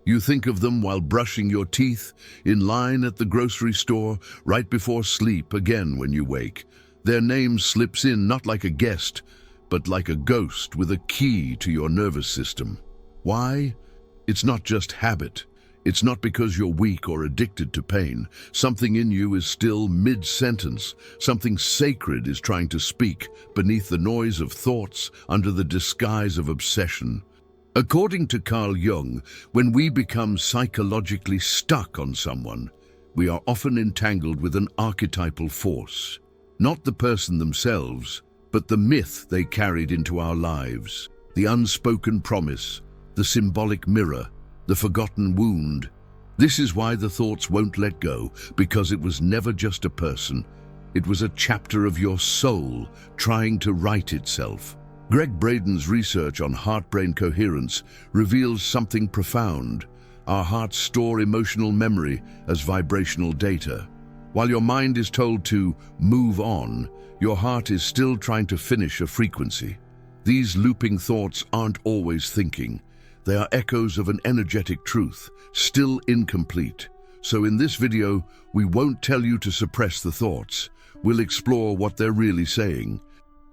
You think of them while brushing your teeth, in line at the grocery store, right before sleep, again when you wake. Their name slips in not like a guest, but like a ghost with a key to your nervous system. Why? It's not just habit. It's not because you're weak or addicted to pain. Something in you is still mid-sentence. Something sacred is trying to speak beneath the noise of thoughts, under the disguise of obsession. According to Carl Jung, when we become psychologically stuck on someone, we are often entangled with an archetypal force. Not the person themselves, but the myth they carried into our lives. The unspoken promise, the symbolic mirror, the forgotten wound. This is why the thoughts won't let go, because it was never just a person. It was a chapter of your soul trying to right itself. Gregg Braden's research on heart-brain coherence reveals something profound. Our hearts store emotional memory as vibrational data. While your mind is told to move on, your heart is still trying to finish a frequency. These looping thoughts aren't always thinking. They are echoes of an energetic truth, still incomplete. So in this video, we won't tell you to suppress the thoughts. We'll explore what they're really saying.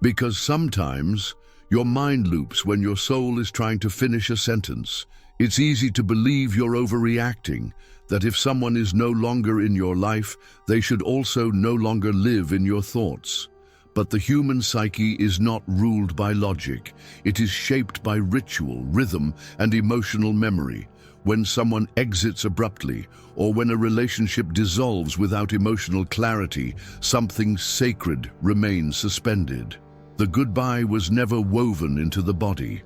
Because sometimes, your mind loops when your soul is trying to finish a sentence. It's easy to believe you're overreacting, that if someone is no longer in your life, they should also no longer live in your thoughts. But the human psyche is not ruled by logic. It is shaped by ritual, rhythm, and emotional memory. When someone exits abruptly, or when a relationship dissolves without emotional clarity, something sacred remains suspended. The goodbye was never woven into the body.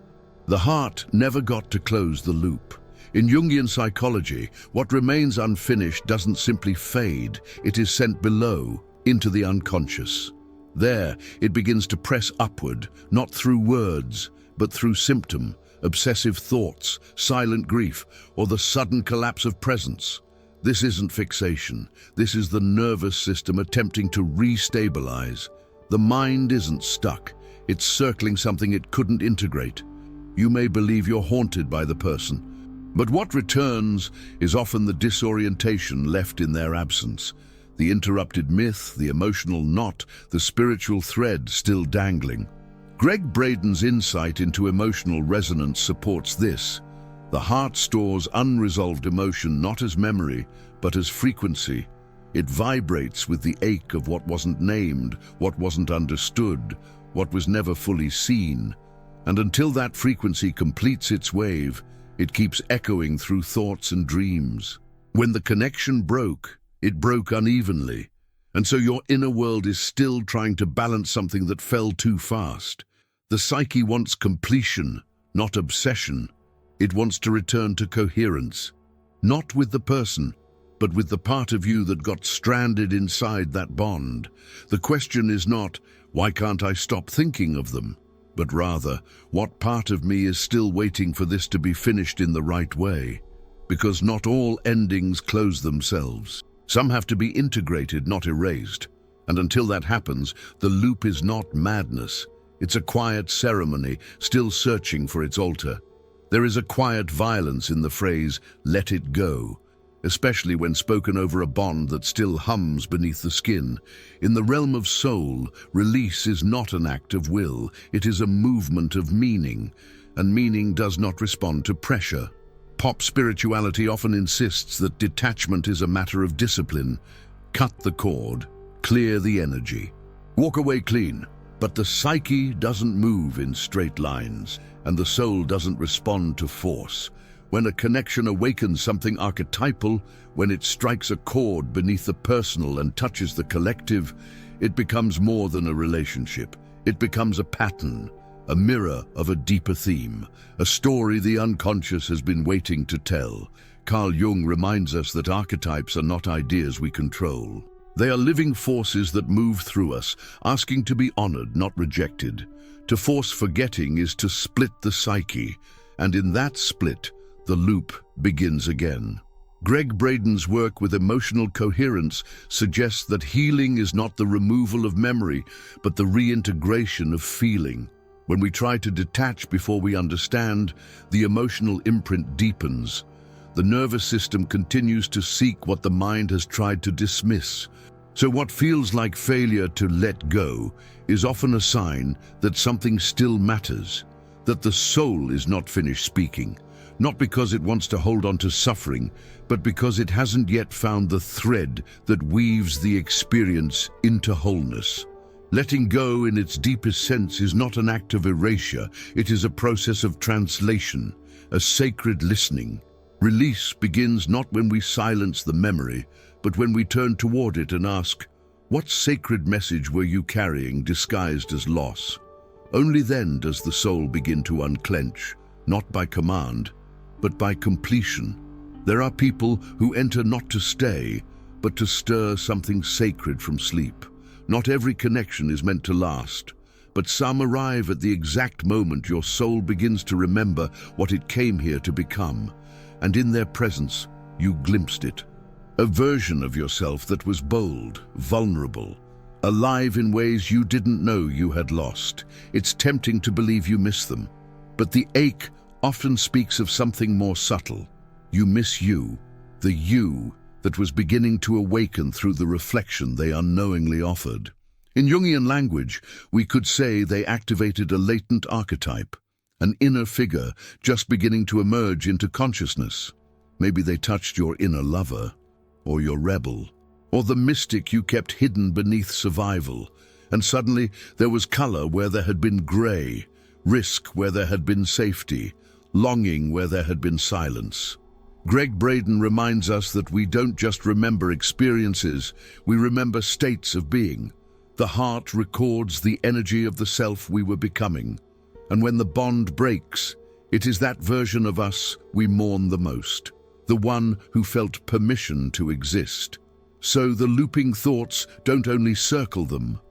The heart never got to close the loop. In Jungian psychology, what remains unfinished doesn't simply fade, it is sent below, into the unconscious. There, it begins to press upward, not through words, but through symptom, obsessive thoughts, silent grief, or the sudden collapse of presence. This isn't fixation. This is the nervous system attempting to restabilize. The mind isn't stuck. It's circling something it couldn't integrate. You may believe you're haunted by the person, but what returns is often the disorientation left in their absence. The interrupted myth, the emotional knot, the spiritual thread still dangling. Gregg Braden's insight into emotional resonance supports this. The heart stores unresolved emotion not as memory, but as frequency. It vibrates with the ache of what wasn't named, what wasn't understood, what was never fully seen. And until that frequency completes its wave, it keeps echoing through thoughts and dreams. When the connection broke, it broke unevenly. And so your inner world is still trying to balance something that fell too fast. The psyche wants completion, not obsession. It wants to return to coherence, not with the person, but with the part of you that got stranded inside that bond. The question is not, why can't I stop thinking of them? But rather, what part of me is still waiting for this to be finished in the right way? Because not all endings close themselves. Some have to be integrated, not erased. And until that happens, the loop is not madness. It's a quiet ceremony, still searching for its altar. There is a quiet violence in the phrase, "let it go," especially when spoken over a bond that still hums beneath the skin. In the realm of soul, release is not an act of will, it is a movement of meaning, and meaning does not respond to pressure. Pop spirituality often insists that detachment is a matter of discipline. Cut the cord, clear the energy, walk away clean. But the psyche doesn't move in straight lines, and the soul doesn't respond to force. When a connection awakens something archetypal, when it strikes a chord beneath the personal and touches the collective, it becomes more than a relationship. It becomes a pattern, a mirror of a deeper theme, a story the unconscious has been waiting to tell. Carl Jung reminds us that archetypes are not ideas we control. They are living forces that move through us, asking to be honored, not rejected. To force forgetting is to split the psyche, and in that split, the loop begins again. Gregg Braden's work with emotional coherence suggests that healing is not the removal of memory, but the reintegration of feeling. When we try to detach before we understand, the emotional imprint deepens. the nervous system continues to seek what the mind has tried to dismiss. So what feels like failure to let go is often a sign that something still matters, that the soul is not finished speaking, not because it wants to hold on to suffering, but because it hasn't yet found the thread that weaves the experience into wholeness. Letting go in its deepest sense is not an act of erasure, it is a process of translation, a sacred listening. Release begins not when we silence the memory, but when we turn toward it and ask, what sacred message were you carrying disguised as loss? Only then does the soul begin to unclench, not by command, but by completion. There are people who enter not to stay, but to stir something sacred from sleep. Not every connection is meant to last, but some arrive at the exact moment your soul begins to remember what it came here to become, and in their presence, you glimpsed it. A version of yourself that was bold, vulnerable, alive in ways you didn't know you had lost. It's tempting to believe you miss them, but the ache often speaks of something more subtle. You miss you, the you that was beginning to awaken through the reflection they unknowingly offered. In Jungian language, we could say they activated a latent archetype, an inner figure just beginning to emerge into consciousness. Maybe they touched your inner lover, or your rebel, or the mystic you kept hidden beneath survival, and suddenly there was color where there had been gray, risk where there had been safety, longing where there had been silence. Gregg Braden reminds us that we don't just remember experiences, we remember states of being. The heart records the energy of the self we were becoming, and when the bond breaks, it is that version of us we mourn the most, the one who felt permission to exist. So the looping thoughts don't only circle them,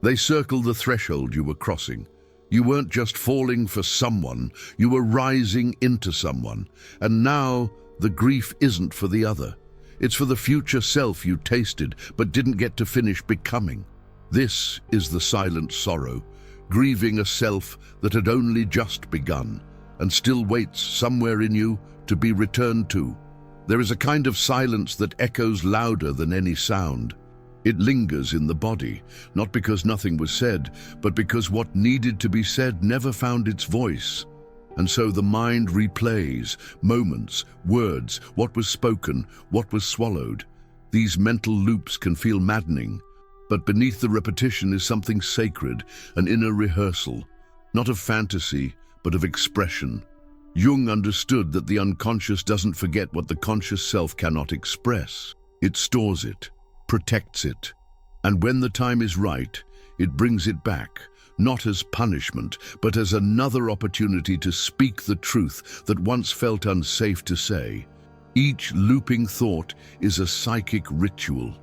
they circle the threshold you were crossing. You weren't just falling for someone, you were rising into someone, and now the grief isn't for the other. It's for the future self you tasted but didn't get to finish becoming. This is the silent sorrow, grieving a self that had only just begun and still waits somewhere in you to be returned to. There is a kind of silence that echoes louder than any sound. It lingers in the body, not because nothing was said, but because what needed to be said never found its voice. And so the mind replays moments, words, what was spoken, what was swallowed. These mental loops can feel maddening, but beneath the repetition is something sacred, an inner rehearsal, not of fantasy, but of expression. Jung understood that the unconscious doesn't forget what the conscious self cannot express. It stores it, protects it, and when the time is right, it brings it back, not as punishment, but as another opportunity to speak the truth that once felt unsafe to say. Each looping thought is a psychic ritual,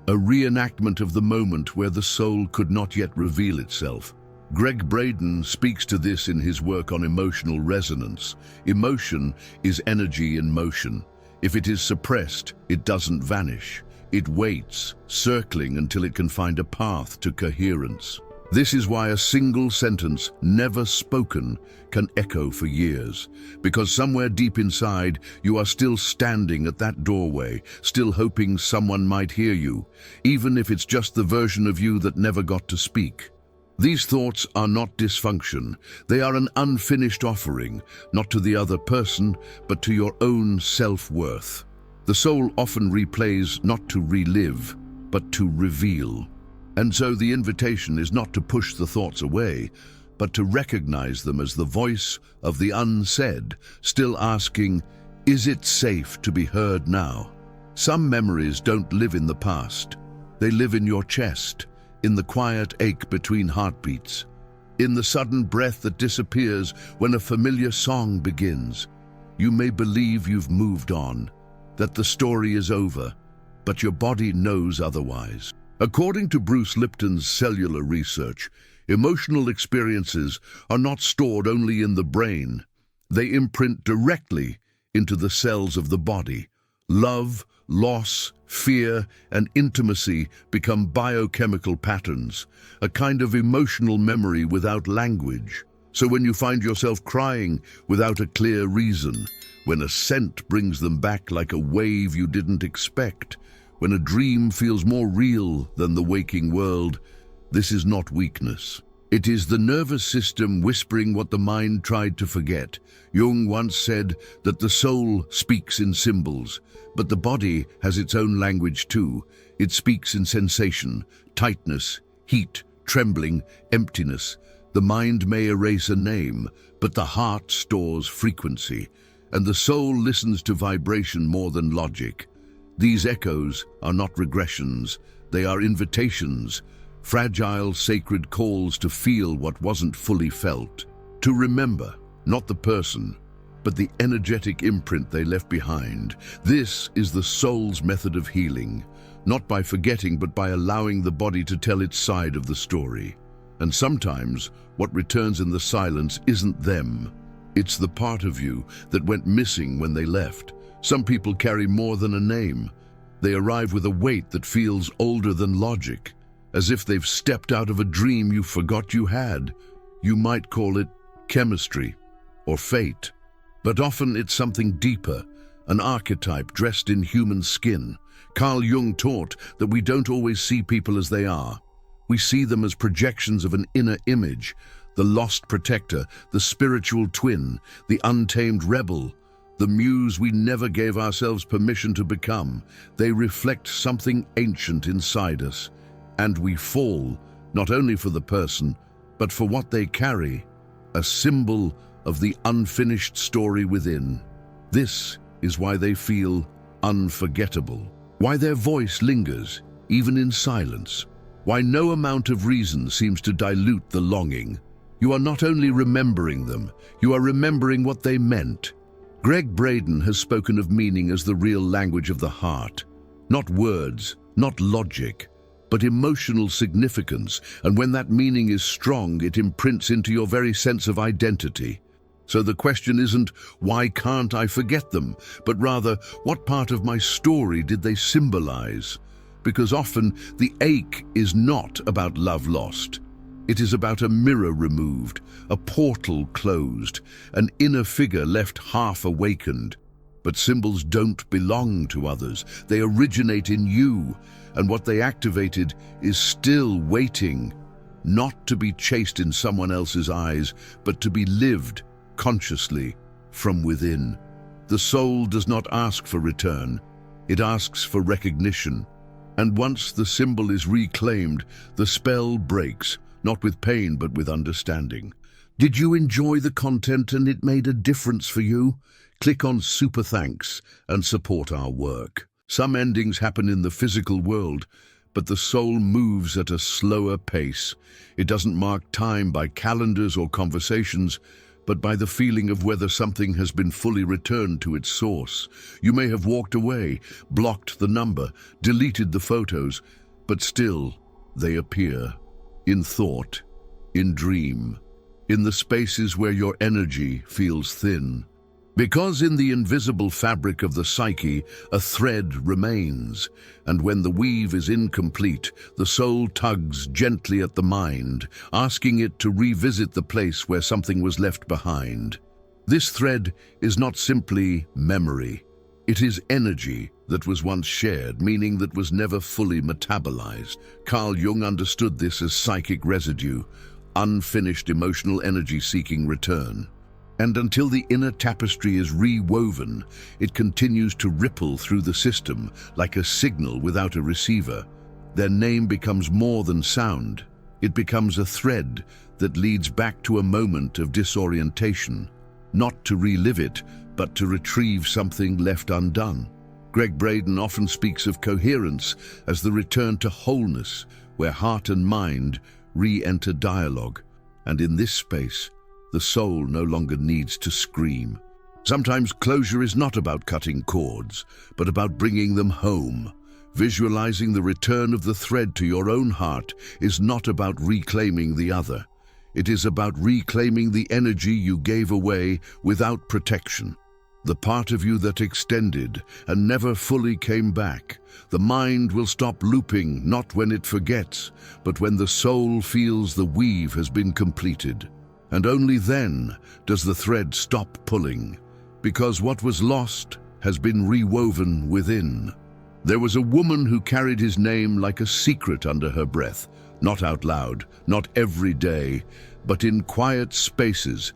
a reenactment of the moment where the soul could not yet reveal itself. Gregg Braden speaks to this in his work on emotional resonance. Emotion is energy in motion. If it is suppressed, it doesn't vanish. It waits, circling until it can find a path to coherence. This is why a single sentence, never spoken, can echo for years, because somewhere deep inside, you are still standing at that doorway, still hoping someone might hear you, even if it's just the version of you that never got to speak. These thoughts are not dysfunction. They are an unfinished offering, not to the other person, but to your own self-worth. The soul often replays not to relive, but to reveal. And so the invitation is not to push the thoughts away, but to recognize them as the voice of the unsaid, still asking, is it safe to be heard now? Some memories don't live in the past. They live in your chest, in the quiet ache between heartbeats, in the sudden breath that disappears when a familiar song begins. You may believe you've moved on, that the story is over, but your body knows otherwise. According to Bruce Lipton's cellular research, emotional experiences are not stored only in the brain. They imprint directly into the cells of the body. Love, loss, fear, and intimacy become biochemical patterns, a kind of emotional memory without language. So when you find yourself crying without a clear reason, when a scent brings them back like a wave you didn't expect, when a dream feels more real than the waking world. This is not weakness. It is the nervous system whispering what the mind tried to forget. Jung once said that the soul speaks in symbols, but the body has its own language too. It speaks in sensation, tightness, heat, trembling, emptiness. The mind may erase a name, but the heart stores frequency, and the soul listens to vibration more than logic. These echoes are not regressions, they are invitations, fragile, sacred calls to feel what wasn't fully felt, to remember, not the person, but the energetic imprint they left behind. This is the soul's method of healing, not by forgetting, but by allowing the body to tell its side of the story. And sometimes, what returns in the silence isn't them. It's the part of you that went missing when they left. Some people carry more than a name. They arrive with a weight that feels older than logic, as if they've stepped out of a dream you forgot you had. You might call it chemistry or fate, but often it's something deeper, an archetype dressed in human skin. Carl Jung taught that we don't always see people as they are. We see them as projections of an inner image, the lost protector, the spiritual twin, the untamed rebel, the muse we never gave ourselves permission to become. They reflect something ancient inside us, and we fall, not only for the person, but for what they carry, a symbol of the unfinished story within. This is why they feel unforgettable, why their voice lingers, even in silence, why no amount of reason seems to dilute the longing. You are not only remembering them, you are remembering what they meant. Gregg Braden has spoken of meaning as the real language of the heart, not words, not logic, but emotional significance, and when that meaning is strong, it imprints into your very sense of identity. So the question isn't, why can't I forget them, but rather, what part of my story did they symbolize? Because often, the ache is not about love lost. It is about a mirror removed, a portal closed, an inner figure left half awakened. But symbols don't belong to others. They originate in you, and what they activated is still waiting, not to be chased in someone else's eyes, but to be lived consciously from within. The soul does not ask for return, it asks for recognition. And once the symbol is reclaimed, the spell breaks, not with pain but with understanding. Did you enjoy the content and it made a difference for you? Click on Super Thanks and support our work. Some endings happen in the physical world, but the soul moves at a slower pace. It doesn't mark time by calendars or conversations, but by the feeling of whether something has been fully returned to its source. You may have walked away, blocked the number, deleted the photos, but still they appear. In thought, in dream, in the spaces where your energy feels thin. Because in the invisible fabric of the psyche, a thread remains, and when the weave is incomplete, the soul tugs gently at the mind, asking it to revisit the place where something was left behind. This thread is not simply memory. It is energy that was once shared, meaning that was never fully metabolized. Carl Jung understood this as psychic residue, unfinished emotional energy seeking return. And until the inner tapestry is rewoven, it continues to ripple through the system like a signal without a receiver. Their name becomes more than sound. It becomes a thread that leads back to a moment of disorientation, not to relive it, but to retrieve something left undone. Gregg Braden often speaks of coherence as the return to wholeness, where heart and mind re-enter dialogue. And in this space, the soul no longer needs to scream. Sometimes closure is not about cutting cords, but about bringing them home. Visualizing the return of the thread to your own heart is not about reclaiming the other. It is about reclaiming the energy you gave away without protection. The part of you that extended and never fully came back. The mind will stop looping, not when it forgets, but when the soul feels the weave has been completed. And only then does the thread stop pulling. because what was lost has been rewoven within. There was a woman who carried his name like a secret under her breath, not out loud, not every day, but in quiet spaces,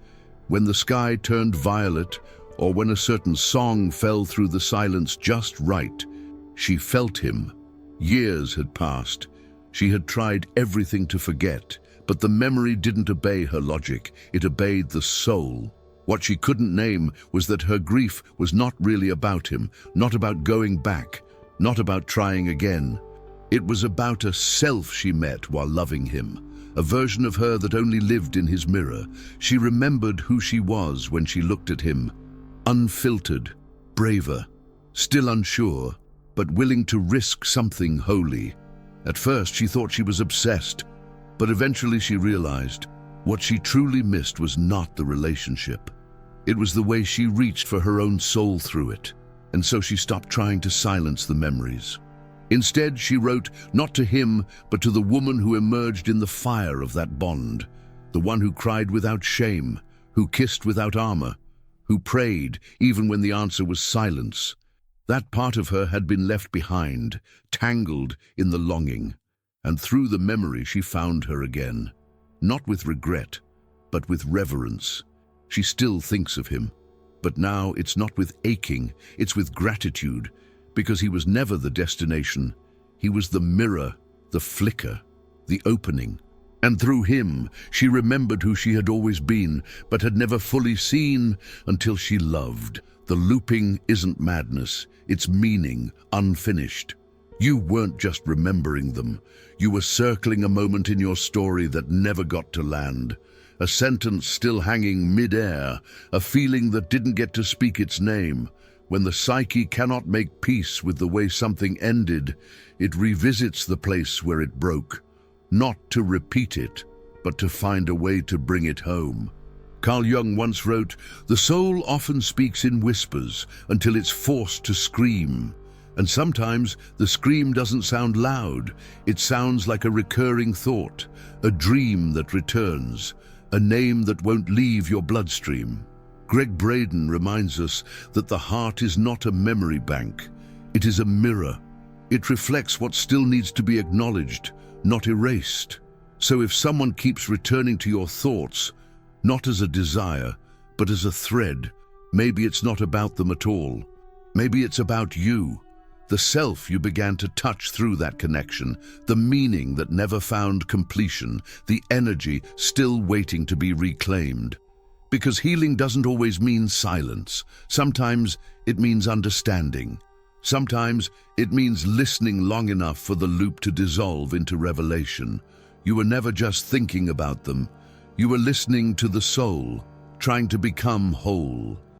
when the sky turned violet or when a certain song fell through the silence just right. She felt him. Years had passed. She had tried everything to forget, but the memory didn't obey her logic. It obeyed the soul. What she couldn't name was that her grief was not really about him, not about going back, not about trying again. It was about a self she met while loving him, a version of her that only lived in his mirror. She remembered who she was when she looked at him, unfiltered, braver, still unsure, but willing to risk something holy. At first she thought she was obsessed, but eventually she realized what she truly missed was not the relationship. It was the way she reached for her own soul through it, and so she stopped trying to silence the memories. Instead, she wrote not to him, but to the woman who emerged in the fire of that bond, the one who cried without shame, who kissed without armor, who prayed even when the answer was silence. That part of her had been left behind, tangled in the longing, and through the memory she found her again, not with regret, but with reverence. She still thinks of him, but now it's not with aching, it's with gratitude, because he was never the destination. He was the mirror, the flicker, the opening. And through him, she remembered who she had always been, but had never fully seen until she loved. The looping isn't madness, it's meaning, unfinished. You weren't just remembering them. You were circling a moment in your story that never got to land. A sentence still hanging mid-air, a feeling that didn't get to speak its name. When the psyche cannot make peace with the way something ended, it revisits the place where it broke, not to repeat it, but to find a way to bring it home. Carl Jung once wrote, "The soul often speaks in whispers until it's forced to scream. And sometimes the scream doesn't sound loud. It sounds like a recurring thought, a dream that returns, a name that won't leave your bloodstream." Greg Braden reminds us that the heart is not a memory bank. It is a mirror. It reflects what still needs to be acknowledged, not erased. So if someone keeps returning to your thoughts, not as a desire, but as a thread, maybe it's not about them at all. Maybe it's about you, the self you began to touch through that connection, the meaning that never found completion, the energy still waiting to be reclaimed. Because healing doesn't always mean silence. Sometimes it means understanding. Sometimes it means listening long enough for the loop to dissolve into revelation. You were never just thinking about them. You were listening to the soul, trying to become whole.